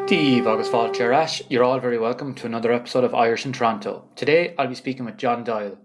Díomh agus fáilte Ash, you're all very welcome to another episode of Irish in Toronto. Today I'll be speaking with John Doyle.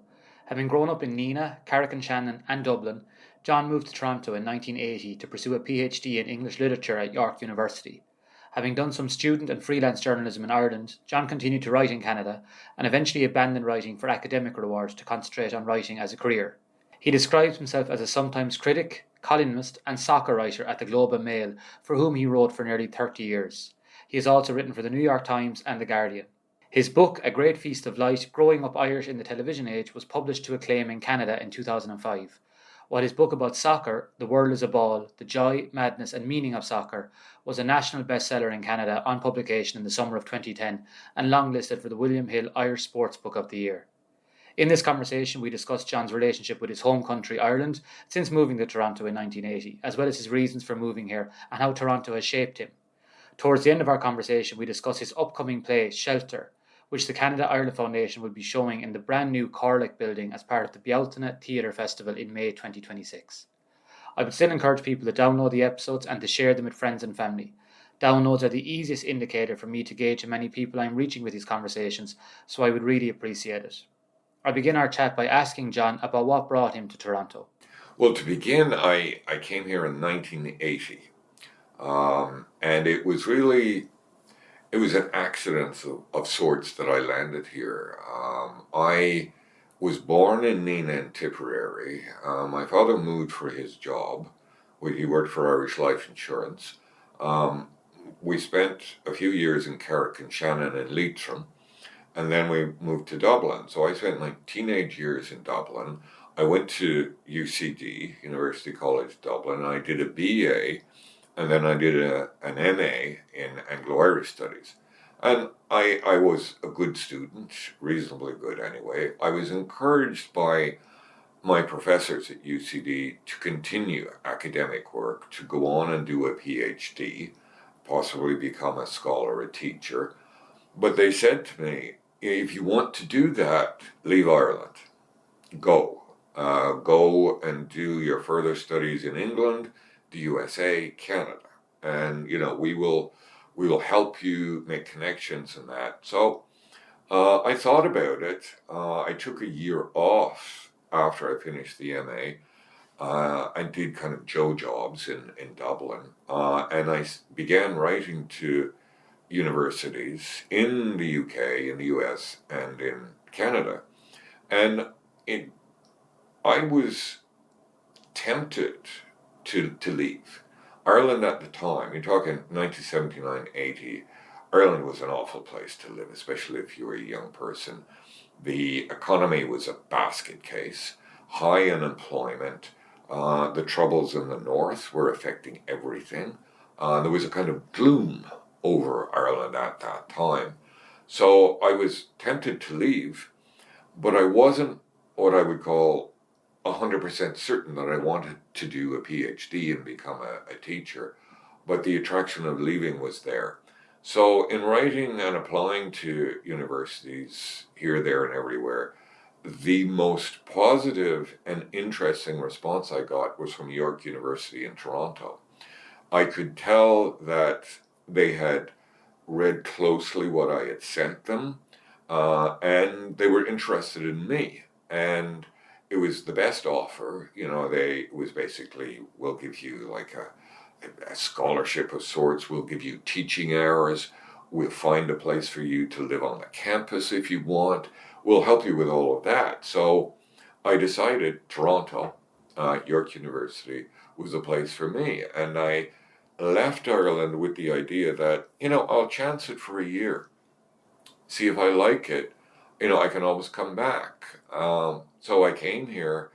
Having grown up in Nenagh, Carrick-on-Shannon and Dublin, John moved to Toronto in 1980 to pursue a PhD in English literature at York University. Having done some student and freelance journalism in Ireland, John continued to write in Canada and eventually abandoned writing for academic rewards to concentrate on writing as a career. He describes himself as a sometimes critic, columnist and soccer writer at the Globe and Mail, for whom he wrote for nearly 30 years. He has also written for the New York Times and The Guardian. His book, A Great Feast of Light, Growing Up Irish in the Television Age, was published to Acclaim in Canada in 2005. While his book about soccer, The World is a Ball, The Joy, Madness and Meaning of Soccer, was a national bestseller in Canada on publication in the summer of 2010 and longlisted for the William Hill Irish Sports Book of the Year. In this conversation, we discuss John's relationship with his home country, Ireland, since moving to Toronto in 1980, as well as his reasons for moving here and how Toronto has shaped him. Towards the end of our conversation, we discuss his upcoming play, Shelter, which the Canada Ireland Foundation will be showing in the brand new Carrick building as part of the Bealtaine Theatre Festival in May 2026. I would still encourage people to download the episodes and to share them with friends and family. Downloads are the easiest indicator for me to gauge how many people I'm reaching with these conversations, so I would really appreciate it. I'll begin our chat by asking John about what brought him to Toronto. Well, to begin, I came here in 1980. And it was an accident of sorts that I landed here. I was born in Nenagh in Tipperary. My father moved for his job. He worked for Irish Life Insurance. We spent a few years in Carrick-on-Shannon and Dublin, and then we moved to Dublin. So I spent my teenage years in Dublin. I went to UCD, University College Dublin, and I did a BA. And then I did an MA in Anglo-Irish Studies. And I was a good student, reasonably good anyway. I was encouraged by my professors at UCD to continue academic work, to go on and do a PhD, possibly become a scholar, a teacher. But they said to me, if you want to do that, leave Ireland. Go and do your further studies in England, the USA, Canada, and we will help you make connections in that. So I thought about it. I took a year off after I finished the MA. I did kind of Joe jobs in Dublin, and I began writing to universities in the UK, in the US, and in Canada, and I was tempted to leave. Ireland at the time, you're talking 1979-80, Ireland was an awful place to live, especially if you were a young person. The economy was a basket case, high unemployment, the troubles in the north were affecting everything. There was a kind of gloom over Ireland at that time. So I was tempted to leave, but I wasn't what I would call 100% certain that I wanted to do a PhD and become a teacher, but the attraction of leaving was there. So in writing and applying to universities here, there, and everywhere, the most positive and interesting response I got was from York University in Toronto. I could tell that they had read closely what I had sent them, and they were interested in me. And it was the best offer. It was basically, we'll give you like a scholarship of sorts, we'll give you teaching hours, we'll find a place for you to live on the campus if you want, we'll help you with all of that. So I decided Toronto, York University, was a place for me. And I left Ireland with the idea that, I'll chance it for a year, see if I like it. I can always come back. So I came here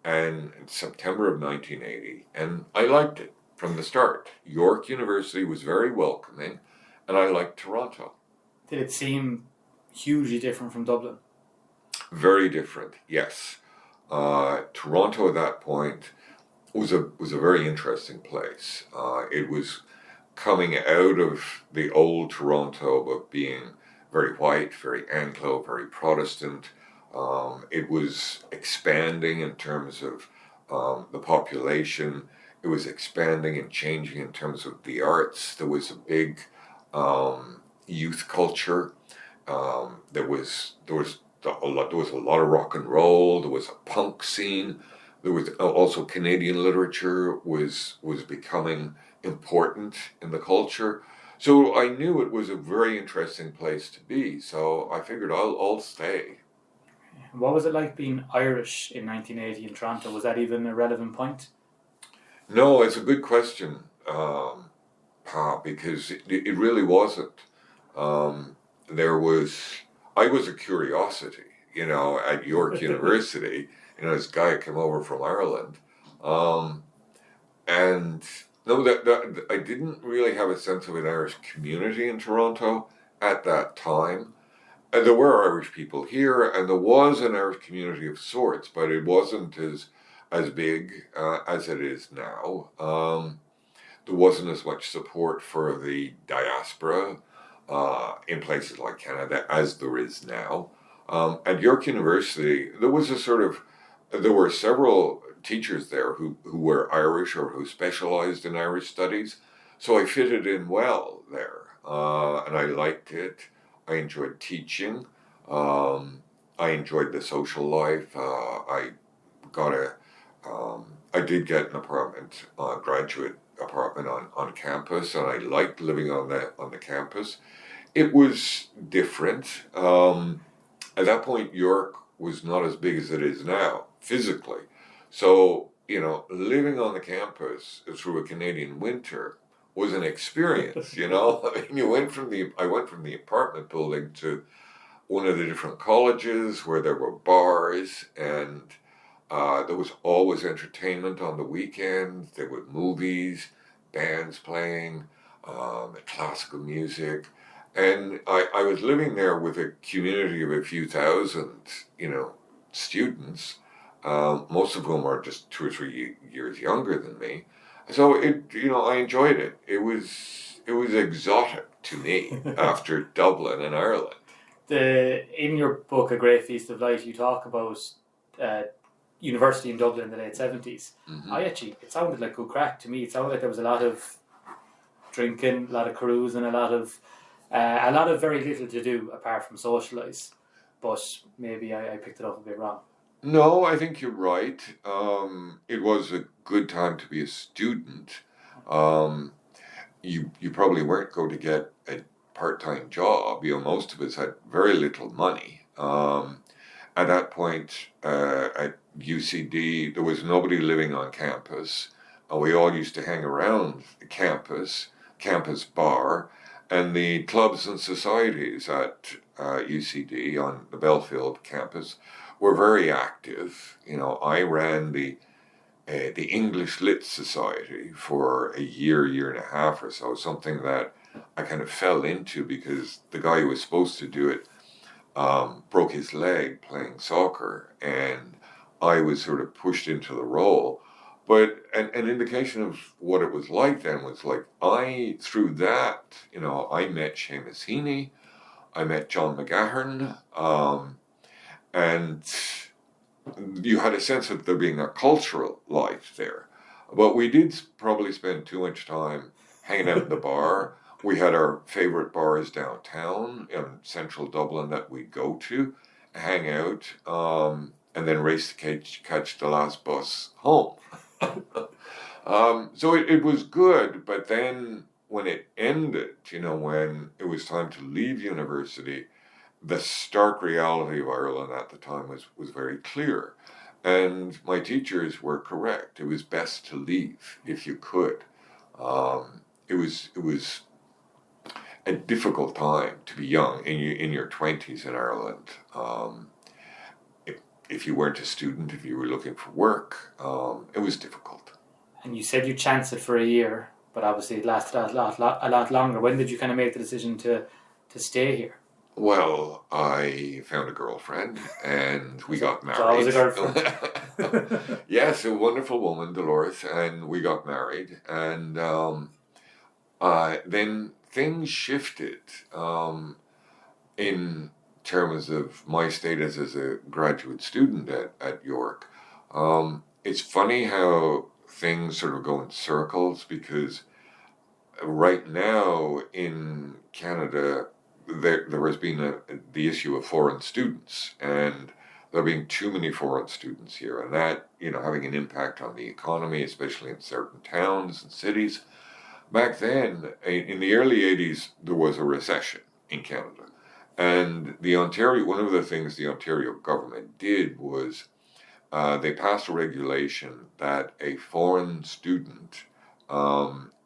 in September of 1980, and I liked it from the start. York University was very welcoming, and I liked Toronto. Did it seem hugely different from Dublin? Very different, yes. Toronto at that point was a very interesting place. It was coming out of the old Toronto, but being very white, very Anglo, very Protestant. It was expanding in terms of the population. It was expanding and changing in terms of the arts. There was a big youth culture. There was a lot of rock and roll. There was a punk scene. There was also Canadian literature was becoming important in the culture. So I knew it was a very interesting place to be. So I figured I'll stay. What was it like being Irish in 1980 in Toronto? Was that even a relevant point? No, it's a good question, Pa, because it really wasn't. Um, there was, I was a curiosity, at York University. This guy came over from Ireland, um, and no, that I didn't really have a sense of an Irish community in Toronto at that time. And there were Irish people here, and there was an Irish community of sorts, but it wasn't as big as it is now. There wasn't as much support for the diaspora in places like Canada as there is now. At York University, there were several teachers there who were Irish or who specialized in Irish studies. So I fitted in well there, and I liked it. I enjoyed teaching. I enjoyed the social life. Got a, I did get an apartment, graduate apartment on campus, and I liked living on the campus. It was different. At that point, York was not as big as it is now, physically. So, living on the campus through a Canadian winter was an experience. I mean, I went from the apartment building to one of the different colleges where there were bars, and there was always entertainment on the weekends. There were movies, bands playing, classical music. And I was living there with a community of a few thousand, students, most of whom are just 2 or 3 years younger than me. So I enjoyed it. It was exotic to me after Dublin and Ireland. In your book, A Great Feast of Light, you talk about university in Dublin in the late 70s. Mm-hmm. It sounded like good crack to me. It sounded like there was a lot of drinking, a lot of carousing, a lot of very little to do apart from socialise. But maybe I picked it up a bit wrong. No, I think you're right. It was a good time to be a student. Um, you probably weren't going to get a part-time job. Most of us had very little money. At that point, at UCD, there was nobody living on campus. We all used to hang around the campus bar, and the clubs and societies at UCD on the Belfield campus were very active. I ran the English Lit Society for a year and a half or so, something that I kind of fell into because the guy who was supposed to do it broke his leg playing soccer, and I was sort of pushed into the role. But an indication of what it was like then was like through that, I met Seamus Heaney, I met John McGahern, and you had a sense of there being a cultural life there. But we did probably spend too much time hanging out at the bar. We had our favorite bars downtown in central Dublin that we'd go to, hang out, and then race to catch the last bus home. So it was good, but then when it ended, when it was time to leave university, the stark reality of Ireland at the time was very clear. And my teachers were correct. It was best to leave if you could. It was a difficult time to be young in your 20s in Ireland. If you weren't a student, if you were looking for work, it was difficult. And you said you chanced it for a year, but obviously it lasted a lot longer. When did you kind of make the decision to stay here? Well, I found a girlfriend, and we got married. So I was a girlfriend. Yes, a wonderful woman, Dolores, and we got married. And then things shifted in terms of my status as a graduate student at York. It's funny how things sort of go in circles, because right now in Canada, there has been the issue of foreign students, and there being too many foreign students here, and that, having an impact on the economy, especially in certain towns and cities. Back then, in the early 80s, there was a recession in Canada. And one of the things the Ontario government did was they passed a regulation that a foreign student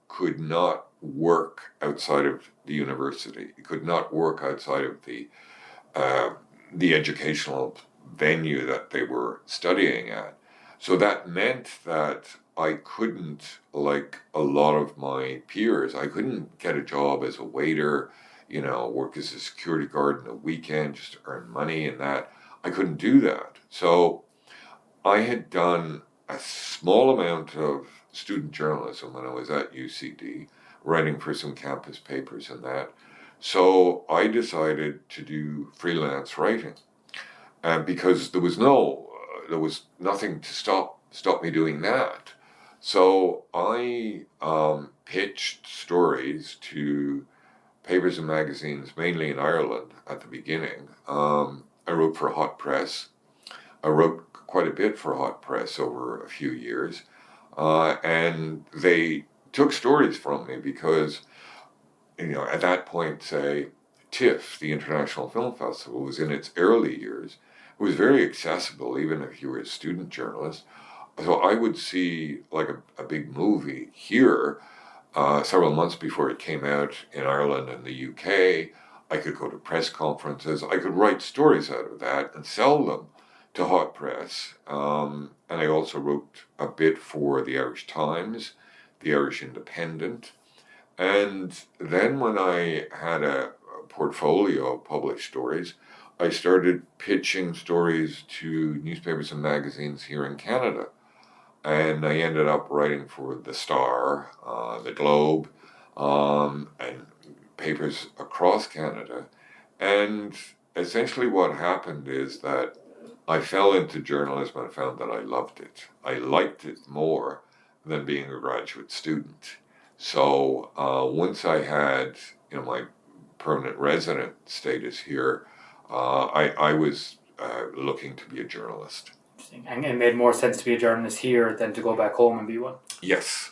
could not work outside of the university. It could not work outside of uh, the educational venue that they were studying at. So that meant that I couldn't, like a lot of my peers, I couldn't get a job as a waiter, work as a security guard on a weekend just to earn money and that. I couldn't do that. So I had done a small amount of student journalism when I was at UCD, writing for some campus papers and that. So I decided to do freelance writing, and because there was nothing to stop me doing that. So I pitched stories to papers and magazines, mainly in Ireland at the beginning. I wrote for Hot Press. I wrote quite a bit for Hot Press over a few years, and they took stories from me because, at that point, say, TIFF, the International Film Festival, was in its early years. It was very accessible, even if you were a student journalist. So I would see like a big movie here several months before it came out in Ireland and the UK. I could go to press conferences. I could write stories out of that and sell them to Hot Press. And I also wrote a bit for the Irish Times, the Irish Independent. And then when I had a portfolio of published stories, I started pitching stories to newspapers and magazines here in Canada. And I ended up writing for The Star, The Globe, and papers across Canada. And essentially what happened is that I fell into journalism and found that I loved it. I liked it more than being a graduate student. So once I had, my permanent resident status here, I was looking to be a journalist. And it made more sense to be a journalist here than to go back home and be one. Yes.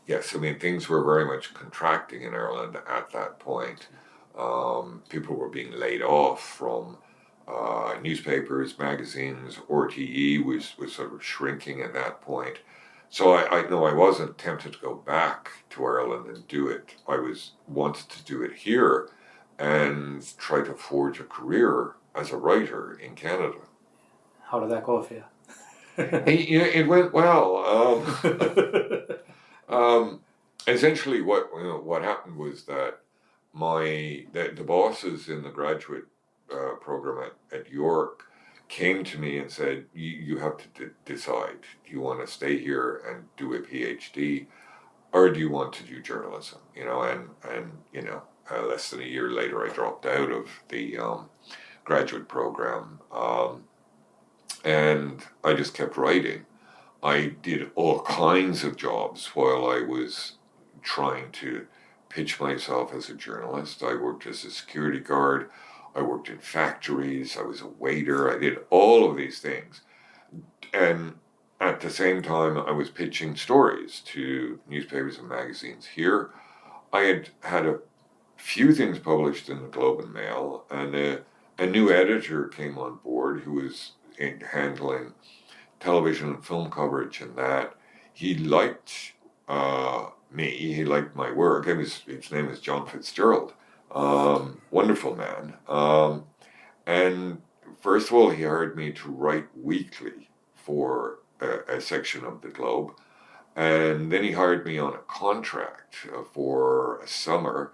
I mean, things were very much contracting in Ireland at that point. People were being laid off from newspapers, magazines. RTE was sort of shrinking at that point. So I know I wasn't tempted to go back to Ireland and do it. I wanted to do it here and try to forge a career as a writer in Canada. How did that go for you? It went well. Essentially, what happened was that the bosses in the graduate program at York came to me and said, "You have to decide. Do you want to stay here and do a PhD, or do you want to do journalism?" Less than a year later, I dropped out of the graduate program. And I just kept writing. I did all kinds of jobs while I was trying to pitch myself as a journalist. I worked as a security guard. I worked in factories. I was a waiter. I did all of these things. And at the same time, I was pitching stories to newspapers and magazines here. I had a few things published in the Globe and Mail, and a new editor came on board who was handling television and film coverage and that. He liked me. He liked my work. His name is John Fitzgerald. Wonderful man. And first of all, he hired me to write weekly for a section of the Globe. And then he hired me on a contract for a summer.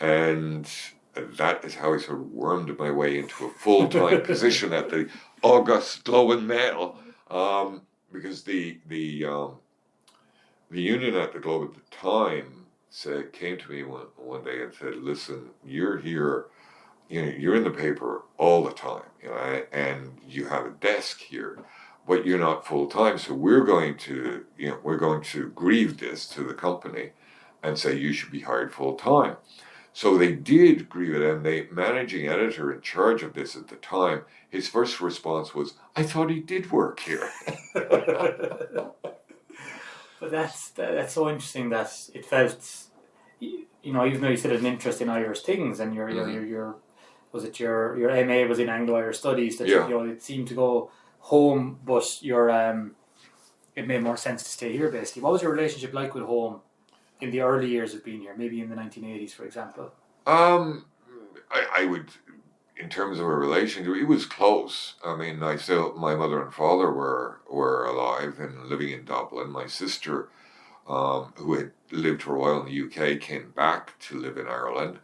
And that is how I sort of wormed my way into a full-time position at the August Globe and Mail, because the union at the Globe at the time came to me one day and said, "Listen, you're here, you're in the paper all the time, and you have a desk here, but you're not full-time. So we're going to grieve this to the company, and say you should be hired full time. So they did agree with him. The managing editor in charge of this at the time, his first response was, "I thought he did work here." But that's so interesting that it felt, even though you said an interest in Irish things, and your was it your MA was in Anglo-Irish Studies, that it seemed to go home, but it made more sense to stay here basically. What was your relationship like with home in the early years of being here, maybe in the 1980s, for example? I would, in terms of a relationship, it was close. I mean, my mother and father were alive and living in Dublin. My sister, who had lived for a while in the UK, came back to live in Ireland.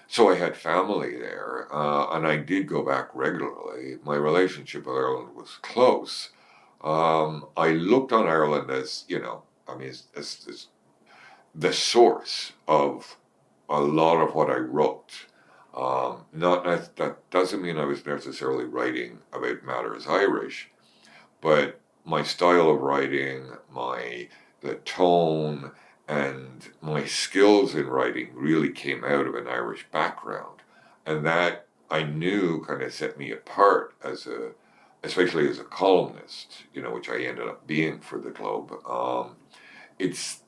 So I had family there, and I did go back regularly. My relationship with Ireland was close. I looked on Ireland as, as the source of a lot of what I wrote. That doesn't mean I was necessarily writing about matters Irish, but my style of writing, the tone, and my skills in writing really came out of an Irish background, and that I knew kind of set me apart especially as a columnist, which I ended up being for the Globe. It's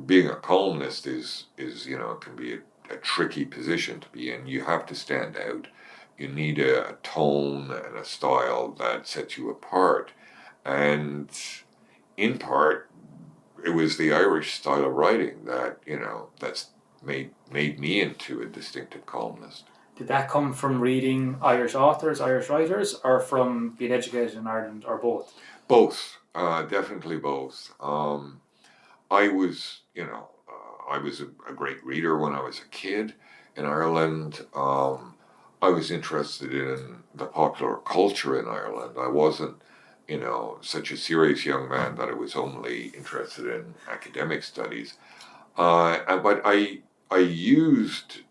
being a columnist is can be a tricky position to be in. You have to stand out. You need a tone and a style that sets you apart, and in part, it was the Irish style of writing that that's made me into a distinctive columnist. Did that come from reading Irish authors, Irish writers, or from being educated in Ireland, or both? Both, definitely both. I was, I was a great reader when I was a kid in Ireland. I was interested in the popular culture in Ireland. I wasn't, such a serious young man that I was only interested in academic studies. But I used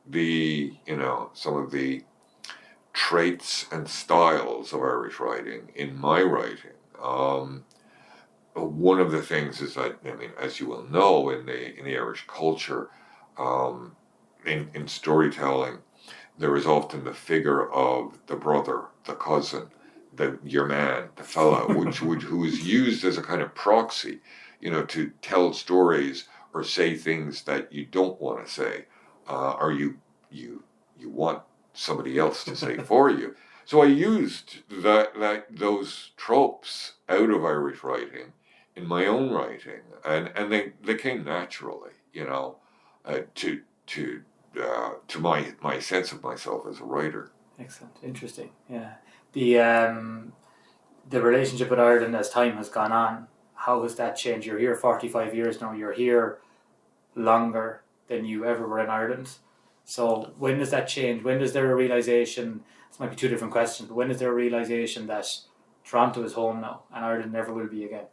some of the traits and styles of Irish writing in my writing. One of the things is that, as you will know, in the Irish culture, in storytelling, there is often the figure of the brother, the cousin, your man, the fellow, who is used as a kind of proxy, to tell stories or say things that you don't want to say, or you want somebody else to say for you. So I used those tropes out of Irish writing in my own writing, and they came naturally, to my sense of myself as a writer. Excellent, interesting. Yeah, the relationship with Ireland as time has gone on, how has that changed? You're here 45 years now. You're here longer than you ever were in Ireland. So when does that change? When is there a realization? This might be two different questions, but when is there a realization that Toronto is home now and Ireland never will be again?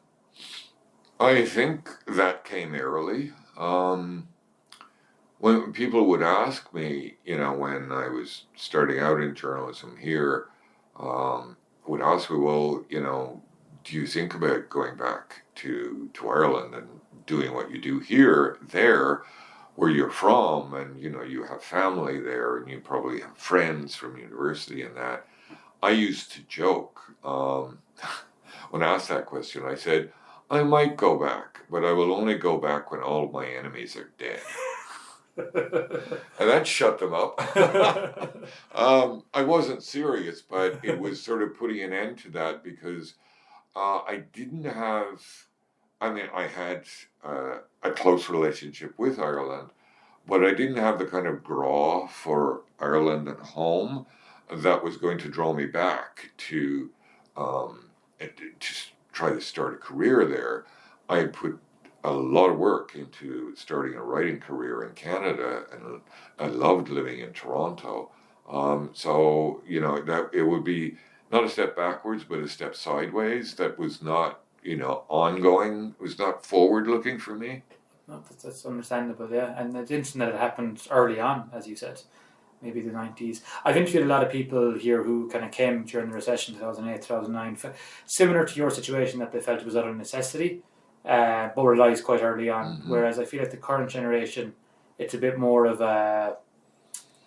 I think that came early. When people would ask me, when I was starting out in journalism here, would ask me, well, do you think about going back to Ireland and doing what you do there, where you're from, and you have family there, and you probably have friends from university and that. I used to joke when asked that question. I said, I might go back, but I will only go back when all of my enemies are dead. And that shut them up. I wasn't serious, but it was sort of putting an end to that, because I didn't have, I had a close relationship with Ireland, but I didn't have the kind of draw for Ireland and home that was going to draw me back to try to start a career there. I had put a lot of work into starting a writing career in Canada, and I loved living in Toronto. So, that it would be not a step backwards, but a step sideways that was not, ongoing, was not forward-looking for me. No, that's understandable, yeah. And it's interesting that it happened early on, as you said, maybe the 90s. I've interviewed a lot of people here who kind of came during the recession, 2008, 2009, similar to your situation, that they felt it was out of necessity but relies quite early on. Mm-hmm. Whereas I feel like the current generation, it's a bit more of a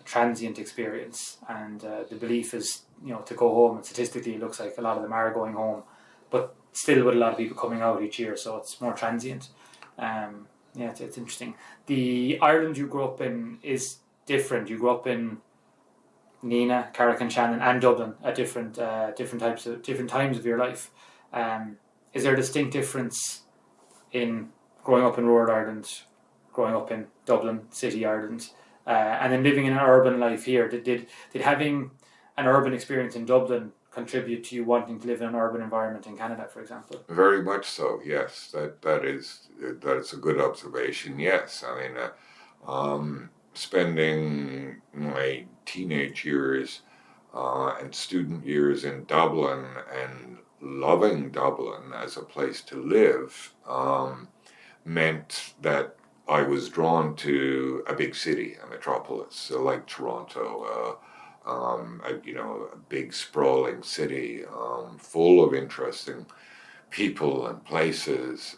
transient experience, and the belief is, to go home. And statistically, it looks like a lot of them are going home, but still with a lot of people coming out each year, so it's more transient. It's interesting. The Ireland you grew up in is different. You grew up in Nenagh, Carrick-on-Shannon, and Dublin at different times of your life. Is there a distinct difference in growing up in rural Ireland, growing up in Dublin, city Ireland, and then living in an urban life here? Did having an urban experience in Dublin contribute to you wanting to live in an urban environment in Canada, for example? Very much so. Yes, that is a good observation. Yes, I mean, spending my teenage years and student years in Dublin and loving Dublin as a place to live meant that I was drawn to a big city, a metropolis, so like Toronto, a big sprawling city full of interesting people and places.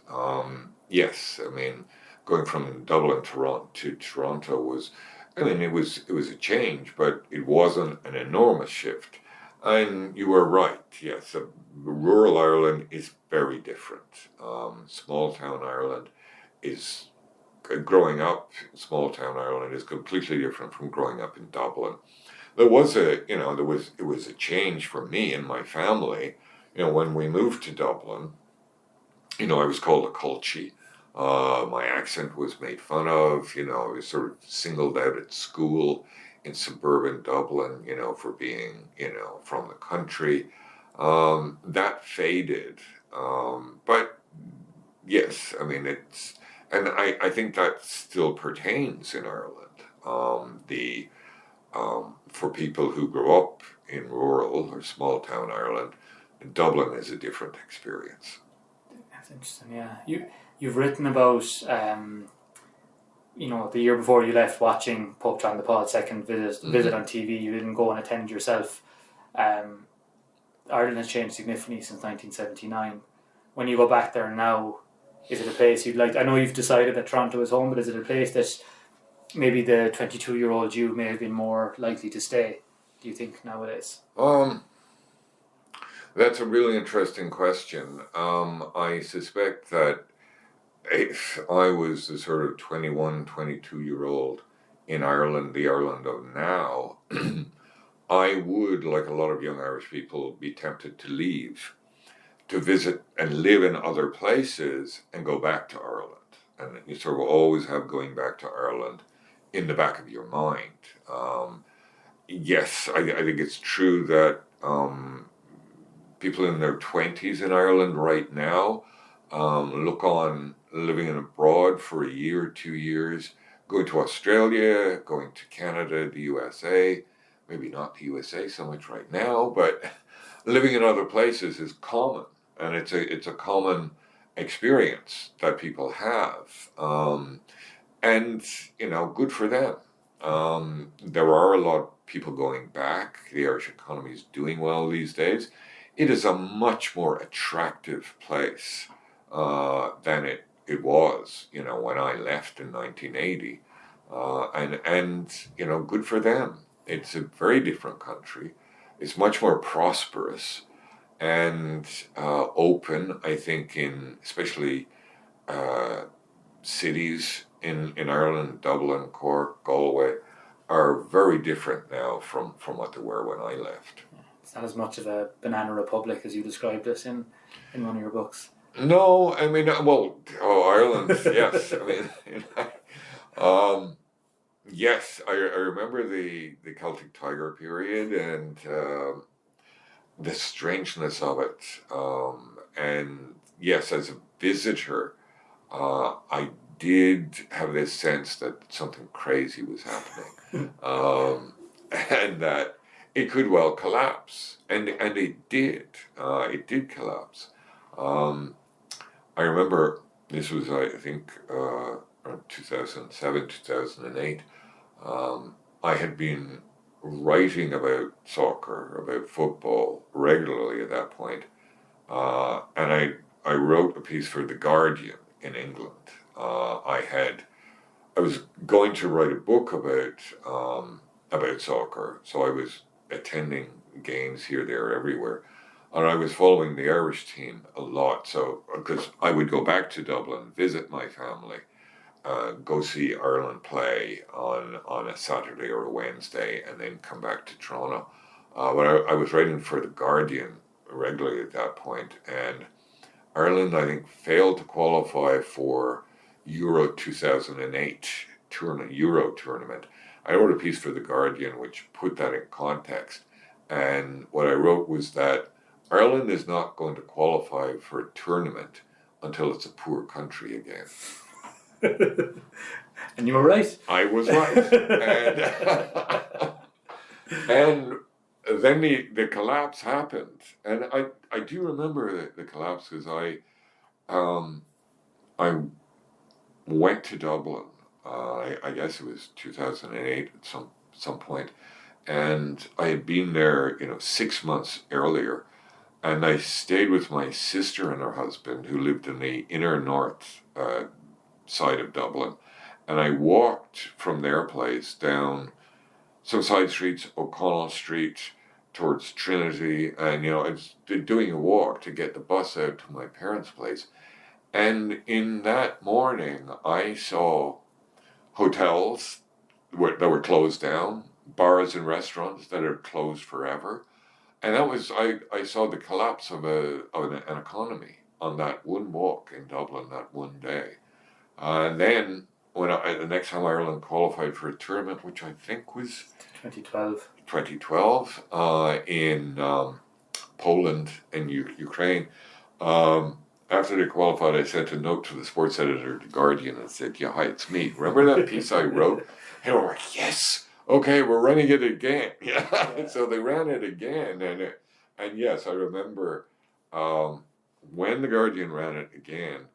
Yes, I mean, going from Dublin to Toronto was, I mean, it was a change, but it wasn't an enormous shift. And you were right. Yes, rural Ireland is very different. Small town Ireland is growing up in small town Ireland is completely different from growing up in Dublin. It was a change for me and my family. When we moved to Dublin, I was called a culchie. My accent was made fun of. I was sort of singled out at school in suburban Dublin, for being, from the country. That faded. But yes, I mean, and I think that still pertains in Ireland. For people who grew up in rural or small town Ireland, Dublin is a different experience. That's interesting. Yeah, you've written about the year before you left, watching Pope John Paul II visit on TV. You didn't go and attend yourself. Ireland has changed significantly since 1979. When you go back there now, is it a place you'd like? I know you've decided that Toronto is home, but is it a place that maybe the 22-year-old you may have been more likely to stay, do you think, nowadays? That's a really interesting question. I suspect that if I was the sort of 21, 22-year-old in Ireland, the Ireland of now, I would, like a lot of young Irish people, be tempted to leave, to visit and live in other places and go back to Ireland. And you sort of always have going back to Ireland in the back of your mind. Yes, I think it's true that people in their 20s in Ireland right now look on living in abroad for a year, 2 years, going to Australia, going to Canada, the USA, maybe not the USA so much right now, but living in other places is common, and it's a common experience that people have, and good for them. There are a lot of people going back. The Irish economy is doing well these days. It is a much more attractive place than it was, when I left in 1980, and good for them. It's a very different country. It's much more prosperous and open. I think especially cities in Ireland, Dublin, Cork, Galway, are very different now from what they were when I left. It's not as much of a banana republic as you described it in one of your books. No, I mean, Ireland, yes. I mean, yes, I remember the Celtic Tiger period and the strangeness of it. And yes, as a visitor, I did have this sense that something crazy was happening, and that it could well collapse, and it did. It did collapse. I remember this was, I think, around 2007, 2008. I had been writing about soccer, about football regularly at that point, and I wrote a piece for The Guardian in England. I was going to write a book about soccer, so I was attending games here, there, everywhere, and I was following the Irish team a lot. So because I would go back to Dublin, visit my family, go see Ireland play on a Saturday or a Wednesday, and then come back to Toronto. But I was writing for The Guardian regularly at that point, and Ireland, I think, failed to qualify for Euro 2008 Euro tournament. I wrote a piece for The Guardian which put that in context. And what I wrote was that Ireland is not going to qualify for a tournament until it's a poor country again. And you were right. I was right. And then the collapse happened. And I do remember the collapse because I went to Dublin. I guess it was 2008 at some point, and I had been there, 6 months earlier, and I stayed with my sister and her husband who lived in the inner north side of Dublin, and I walked from their place down some side streets, O'Connell Street, towards Trinity, and I was doing a walk to get the bus out to my parents' place. And in that morning, I saw hotels that were closed down, bars and restaurants that are closed forever. And that was, I saw the collapse of an economy on that one walk in Dublin that one day. And then, the next time Ireland qualified for a tournament, which I think was 2012, in Poland and Ukraine, after they qualified, I sent a note to the sports editor of The Guardian and said, "Yeah, hi, it's me. Remember that piece I wrote?" And we're like, "Yes, okay, we're running it again." Yeah. So they ran it again, and yes, I remember when The Guardian ran it again,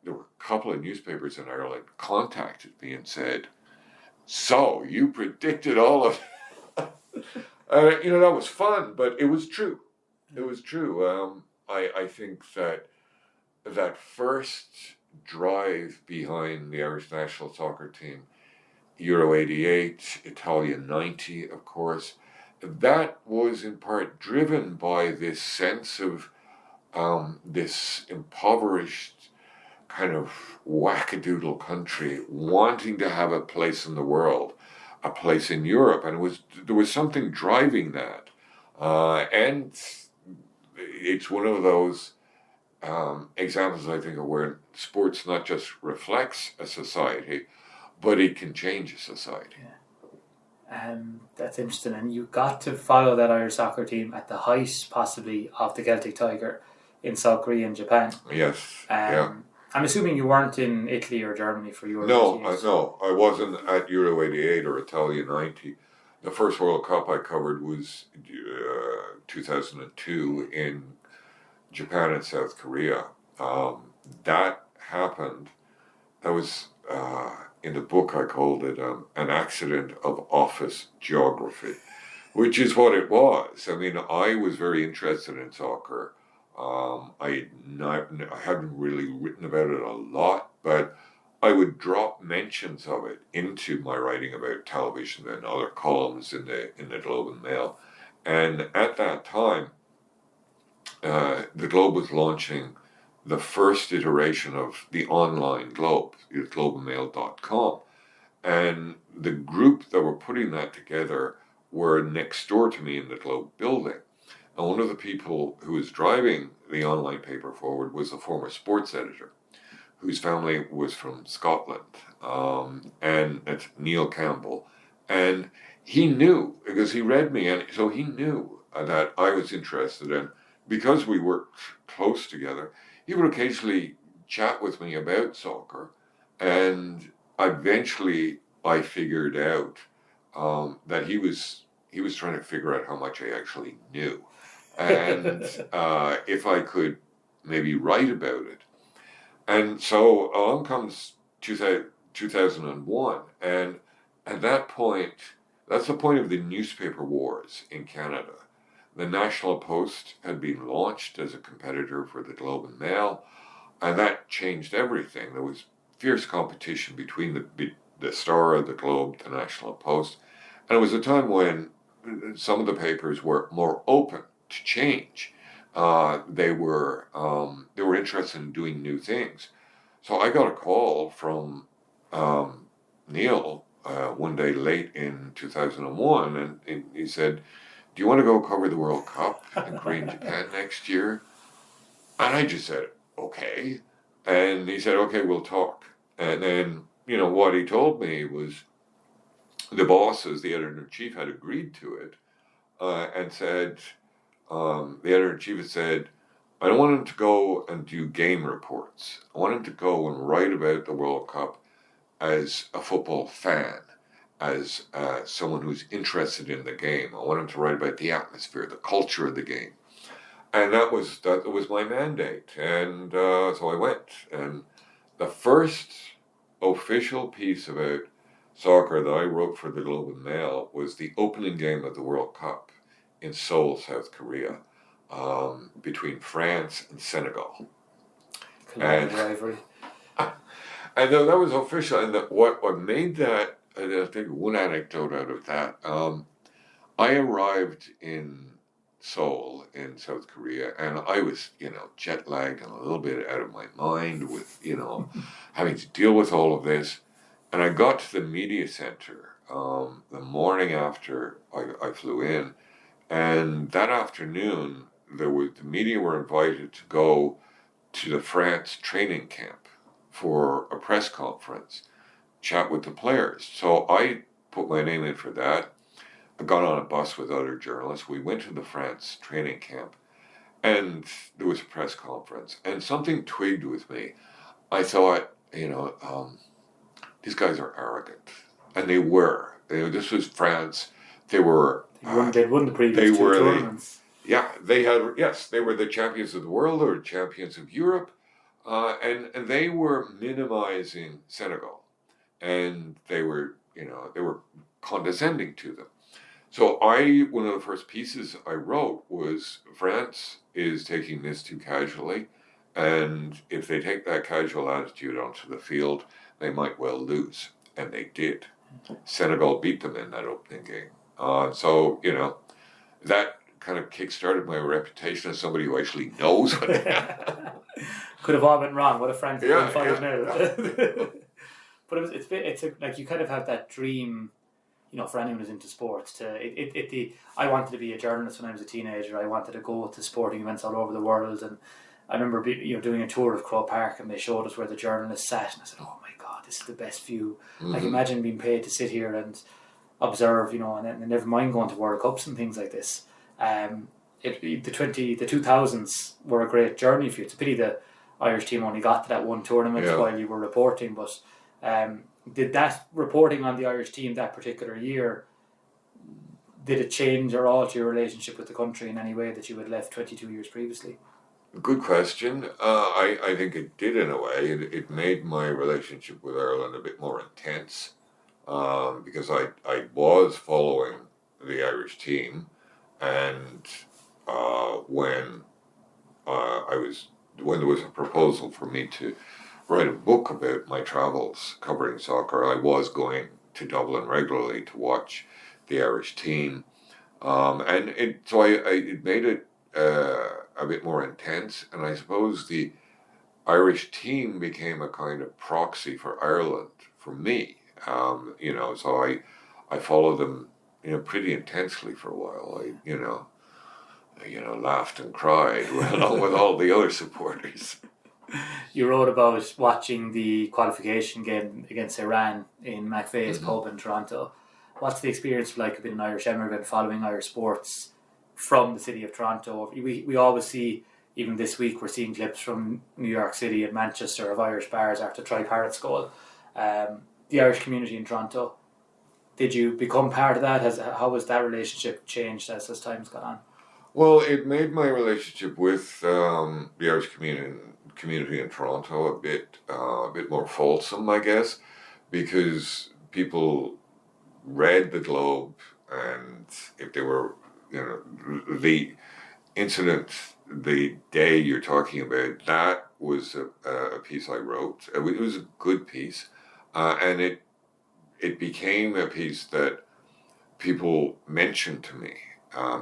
there were a couple of newspapers in Ireland contacted me and said, "So you predicted all of," that was fun, but it was true. It was true. I think that first drive behind the Irish national soccer team, Euro 88, Italia 90, of course, that was in part driven by this sense of this impoverished kind of wackadoodle country wanting to have a place in the world, a place in Europe, and there was something driving that. And it's one of those examples, I think, of where sports not just reflects a society, but it can change a society. Yeah. That's interesting. And you got to follow that Irish soccer team at the height, possibly, of the Celtic Tiger in South Korea and Japan. Yes. Yeah. I'm assuming you weren't in Italy or Germany for Euro. No, I wasn't at Euro 88 or Italia 90. The first World Cup I covered was 2002 in Japan and South Korea. That happened. That was in the book I called it an accident of office geography, which is what it was. I mean, I was very interested in soccer. I hadn't really written about it a lot, but I would drop mentions of it into my writing about television and other columns in the Globe and Mail. And at that time, the Globe was launching the first iteration of the online Globe, globeandmail.com. And the group that were putting that together were next door to me in the Globe building. And one of the people who was driving the online paper forward was a former sports editor whose family was from Scotland, and it's Neil Campbell. And he knew, because he read me, and so he knew that I was interested in. Because we worked close together, he would occasionally chat with me about soccer, and eventually I figured out that he was trying to figure out how much I actually knew, and if I could maybe write about it. And so along comes 2001, and at that point, that's the point of the newspaper wars in Canada. The National Post had been launched as a competitor for the Globe and Mail, and that changed everything. There was fierce competition between the Star of the Globe, the National Post, and it was a time when some of the papers were more open to change. They were interested in doing new things. So I got a call from Neil one day late in 2001, and he said, "Do you want to go cover the World Cup in Korea and Japan next year?" And I just said, "Okay." And he said, "Okay, we'll talk." And then, what he told me was the bosses, the editor-in-chief, had agreed to it, and said, the editor-in-chief had said, "I don't want him to go and do game reports. I want him to go and write about the World Cup as a football fan, as someone who's interested in the game. I want him to write about the atmosphere, the culture of the game." And that was my mandate. And so I went. And the first official piece about soccer that I wrote for the Globe and Mail was the opening game of the World Cup in Seoul, South Korea, between France and Senegal. Rivalry. And that was official. And what made that, and I'll take one anecdote out of that. I arrived in Seoul in South Korea, and I was, jet lagged and a little bit out of my mind with, having to deal with all of this. And I got to the media center the morning after I flew in, and that afternoon the media were invited to go to the France training camp for a press conference, chat with the players. So I put my name in for that. I got on a bus with other journalists. We went to the France training camp, and there was a press conference, and something twigged with me. I thought, these guys are arrogant, and they were. This was France. They were. They'd won the previous two tournaments. They were the champions of the world or champions of Europe, and they were minimizing Senegal, and they were condescending to them. So one of the first pieces I wrote was, France is taking this too casually, and if they take that casual attitude onto the field, they might well lose. And they did. Senegal beat them in that opening game. That kind of kick-started my reputation as somebody who actually knows what Could have all been wrong. What a France been followed now. Yeah. But it's like you kind of have that dream, for anyone who's into sports. I wanted to be a journalist when I was a teenager. I wanted to go to sporting events all over the world, and I remember doing a tour of Croke Park, and they showed us where the journalists sat, and I said, "Oh my God, this is the best view." Mm-hmm. Like, imagine being paid to sit here and observe, and never mind going to World Cups and things like this. The 2000s were a great journey for you. It's a pity the Irish team only got to that one tournament while you were reporting, but did that reporting on the Irish team that particular year, did it change or alter your relationship with the country in any way that you had left 22 years previously? Good question. I think it did in a way. It made my relationship with Ireland a bit more intense, because I was following the Irish team, and when there was a proposal for me to write a book about my travels covering soccer, I was going to Dublin regularly to watch the Irish team, and it made it a bit more intense. And I suppose the Irish team became a kind of proxy for Ireland for me. So I followed them, pretty intensely for a while. I laughed and cried along with all the other supporters. You wrote about watching the qualification game against Iran in McVeigh's pub in Toronto. What's the experience like of being an Irish immigrant following Irish sports from the city of Toronto? We always see, even this week, we're seeing clips from New York City and Manchester of Irish bars after Tri-Parrot's goal. The Irish community in Toronto, did you become part of that? How has that relationship changed as time's gone on? Well, it made my relationship with the Irish community in Toronto a bit more fulsome, I guess, because people read the Globe, and if they were the incident, the day you're talking about, that was a piece I wrote. It was a good piece, and it became a piece that people mentioned to me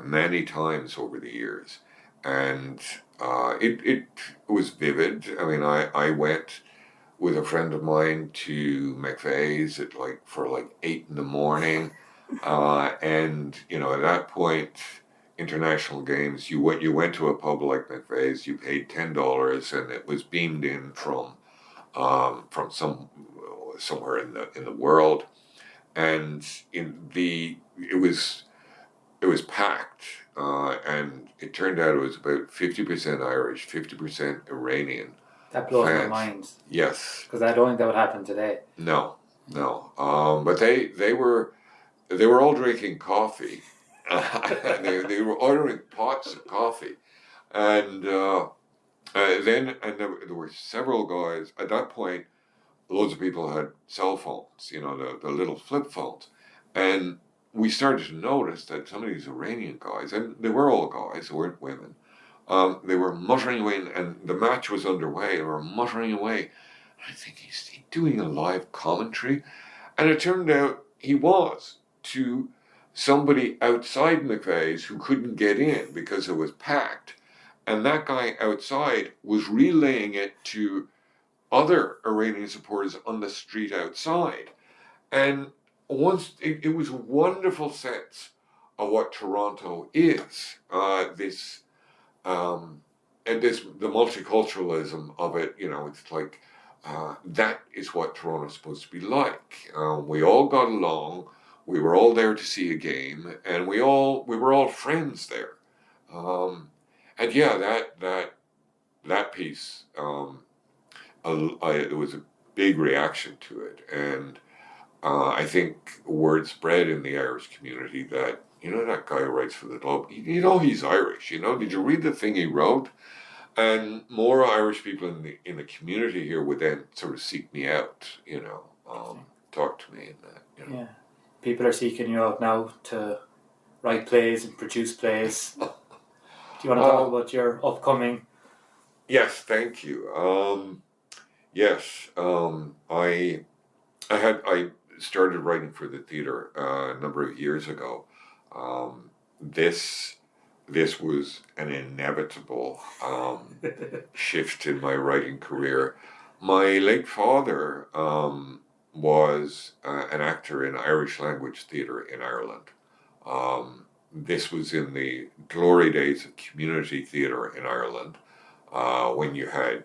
many times over the years, and it was vivid. I mean, I went with a friend of mine to McVeigh's at for 8 in the morning, and at that point, international games. You went to a pub like McVeigh's. You paid $10, and it was beamed in from somewhere in the world, and it was packed, and it turned out it was about 50% Irish, 50% Iranian. That blows my fans. mind. Yes, because I don't think that would happen today. No. But they were all drinking coffee. They were ordering pots of coffee, and there were several guys at that point. Loads of people had cell phones, the little flip phones, and we started to notice that some of these Iranian guys, and they were all guys, they weren't women, they were muttering away, and the match was underway. They were muttering away. I think he's doing a live commentary, and it turned out he was, to somebody outside McVeigh's who couldn't get in because it was packed, and that guy outside was relaying it to other Iranian supporters on the street outside. And once it was a wonderful sense of what Toronto is, the multiculturalism of it. It's like that is what Toronto's supposed to be like. We all got along. We were all there to see a game, and we were all friends there. And yeah, that piece. There was a big reaction to it, and I think word spread in the Irish community that that guy who writes for the Globe. He's Irish. Did you read the thing he wrote? And more Irish people in the community here would then sort of seek me out. Talk to me and that. Yeah, people are seeking you out now to write plays and produce plays. Do you want to talk about your upcoming? Yes, thank you. Yes, I started writing for the theatre a number of years ago. This was an inevitable shift in my writing career. My late father was an actor in Irish language theatre in Ireland. This was in the glory days of community theatre in Ireland. When you had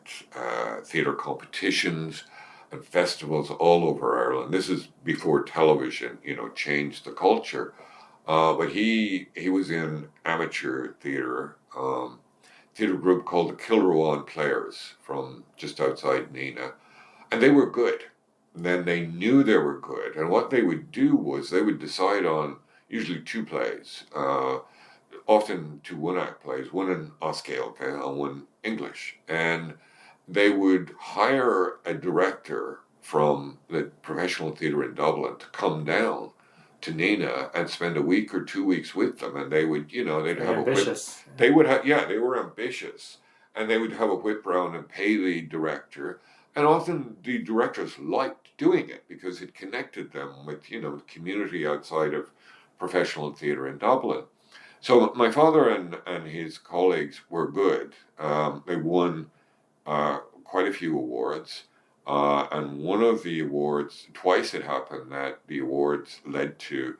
theatre competitions and festivals all over Ireland. This is before television, changed the culture. But he was in amateur theatre group called the Kilruan Players from just outside Nenagh, and they were good. And then they knew they were good, and what they would do was they would decide on usually two plays. Often two one-act plays, one in Oscailge and one English. And they would hire a director from the professional theatre in Dublin to come down to Nenagh and spend a week or 2 weeks with them. And they would, they'd have ambitious. They were ambitious. And they would have a whip round and pay the director. And often the directors liked doing it because it connected them with, the community outside of professional theatre in Dublin. So my father and his colleagues were good. They won quite a few awards. And one of the awards, twice it happened that the awards led to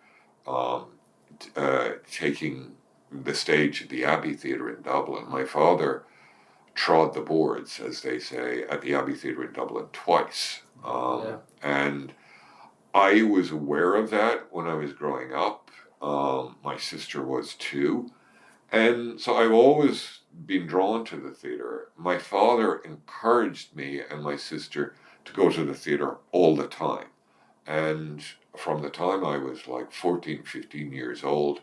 taking the stage at the Abbey Theatre in Dublin. My father trod the boards, as they say, at the Abbey Theatre in Dublin twice. And I was aware of that when I was growing up. My sister was too. And so I've always been drawn to the theatre. My father encouraged me and my sister to go to the theatre all the time. And from the time I was 14, 15 years old,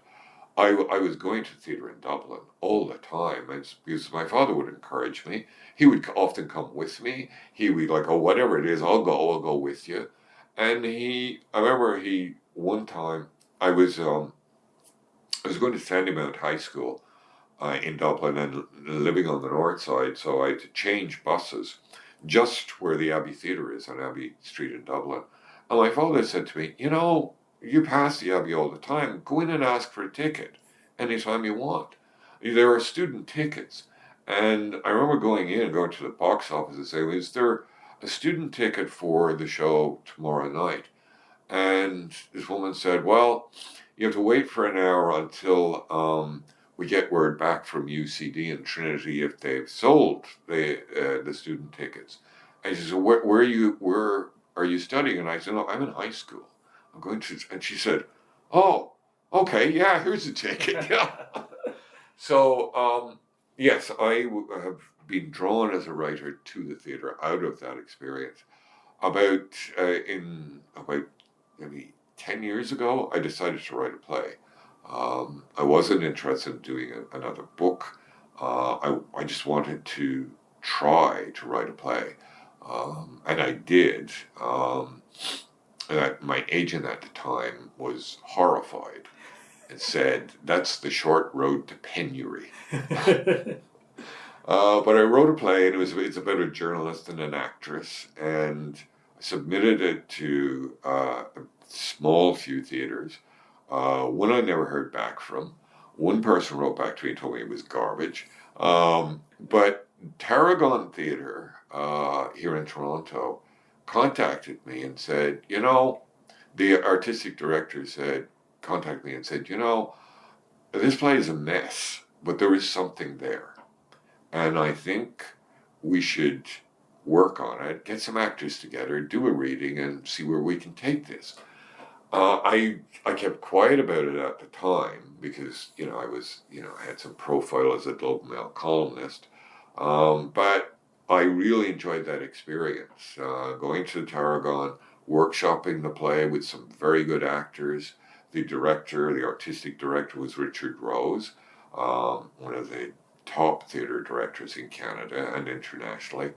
I was going to theatre in Dublin all the time. And because my father would encourage me. He would often come with me. He would whatever it is, I'll go with you. And I remember one time, I was I was going to Sandymount High School in Dublin and living on the north side, so I had to change buses just where the Abbey Theatre is on Abbey Street in Dublin. And my father said to me, you pass the Abbey all the time, go in and ask for a ticket anytime you want. There are student tickets. And I remember going to the box office and saying, is there a student ticket for the show tomorrow night? And this woman said, well, you have to wait for an hour until we get word back from UCD and Trinity if they've sold the student tickets. And she said, where are you studying? And I said, no, I'm in high school. I'm going to, and she said, oh, okay, yeah, here's a ticket. Yeah. So, yes, I have been drawn as a writer to the theatre out of that experience. About maybe 10 years ago, I decided to write a play. I wasn't interested in doing another book. I just wanted to try to write a play. And I did. My agent at the time was horrified and said, that's the short road to penury. But I wrote a play, and it's about a journalist and an actress, and I submitted it to a small few theatres. One I never heard back from. One person wrote back to me and told me it was garbage. But Tarragon Theatre here in Toronto contacted me and said, the artistic director contacted me and said, this play is a mess, but there is something there. And I think we should work on it, get some actors together, do a reading, and see where we can take this. I kept quiet about it at the time because, I had some profile as a Globe and Mail columnist. But I really enjoyed that experience, going to Tarragon, workshopping the play with some very good actors. The artistic director was Richard Rose, one of the top theatre directors in Canada and internationally.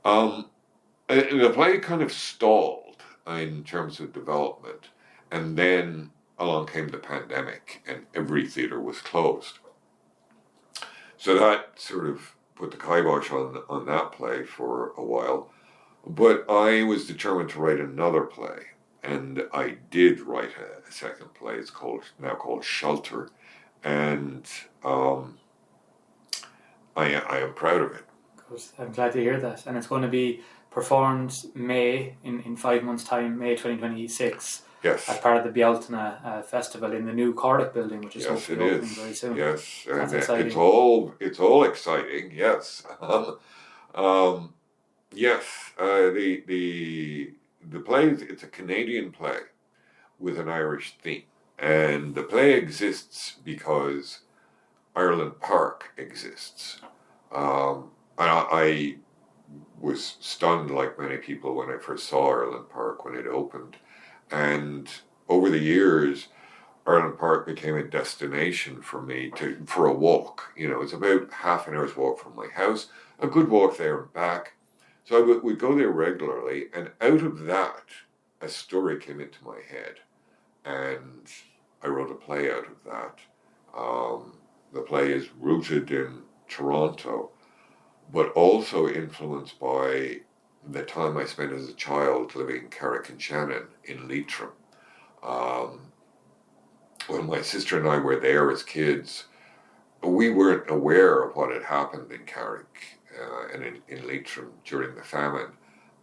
The play kind of stalled in terms of development, and then along came the pandemic and every theatre was closed. So that sort of put the kibosh on that play for a while. But I was determined to write another play, and I did write a second play. It's now called Shelter, and I am proud of it. Good. I'm glad to hear that. And it's going to be performed in 5 months' time, May 2026. Yes. As part of the Bealtaine Festival in the new Carrick building, which is hopefully opening very soon. Yes, that's and exciting. It's all exciting. Yes. Yes. The play it's a Canadian play with an Irish theme, and the play exists because Ireland Park exists. And I was stunned, like many people, when I first saw Ireland Park when it opened. And over the years, Ireland Park became a destination for me for a walk. It's about half an hour's walk from my house, a good walk there and back. So I would go there regularly, and out of that, a story came into my head, and I wrote a play out of that. The play is rooted in Toronto, but also influenced by the time I spent as a child living in Carrick-on-Shannon in Leitrim. When my sister and I were there as kids, we weren't aware of what had happened in Carrick and in Leitrim during the famine.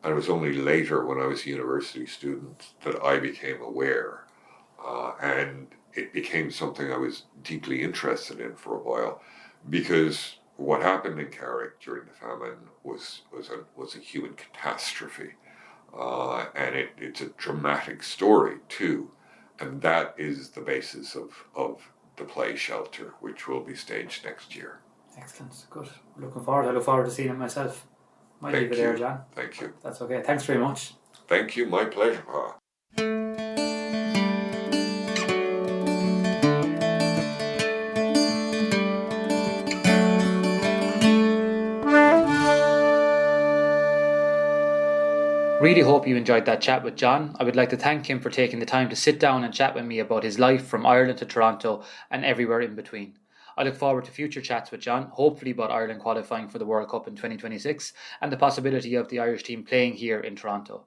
And it was only later, when I was a university student, that I became aware. And it became something I was deeply interested in for a while, because what happened in Carrick during the famine was a human catastrophe, and it's a dramatic story too, and that is the basis of the play Shelter, which will be staged next year. Excellent, good. I look forward to seeing it myself. Might leave it there, John. Thank you. That's okay. Thanks very much. Thank you. My pleasure, Pa. Really hope you enjoyed that chat with John. I would like to thank him for taking the time to sit down and chat with me about his life from Ireland to Toronto and everywhere in between. I look forward to future chats with John, hopefully about Ireland qualifying for the World Cup in 2026 and the possibility of the Irish team playing here in Toronto.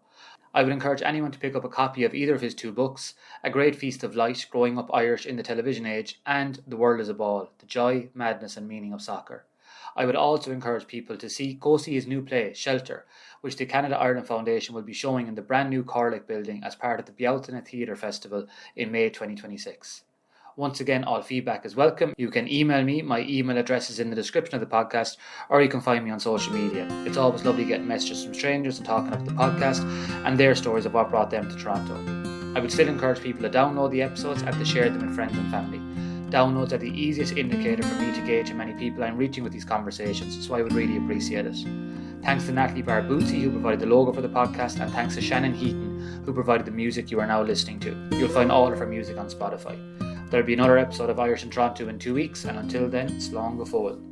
I would encourage anyone to pick up a copy of either of his two books, A Great Feast of Light, Growing Up Irish in the Television Age, and The World is a Ball, The Joy, Madness and Meaning of Soccer. I would also encourage people to go see his new play, Shelter, which the Canada-Ireland Foundation will be showing in the brand new Carrick building as part of the Bealtaine Theatre Festival in May 2026. Once again, all feedback is welcome. You can email me. My email address is in the description of the podcast, or you can find me on social media. It's always lovely getting messages from strangers and talking about the podcast and their stories of what brought them to Toronto. I would still encourage people to download the episodes and to share them with friends and family. Downloads are the easiest indicator for me to gauge how many people I'm reaching with these conversations, so I would really appreciate it. Thanks to Natalie Barbuzzi, who provided the logo for the podcast, and thanks to Shannon Heaton, who provided the music you are now listening to. You'll find all of her music on Spotify. There'll be another episode of Irish in Toronto in 2 weeks, and until then, slán go fóill.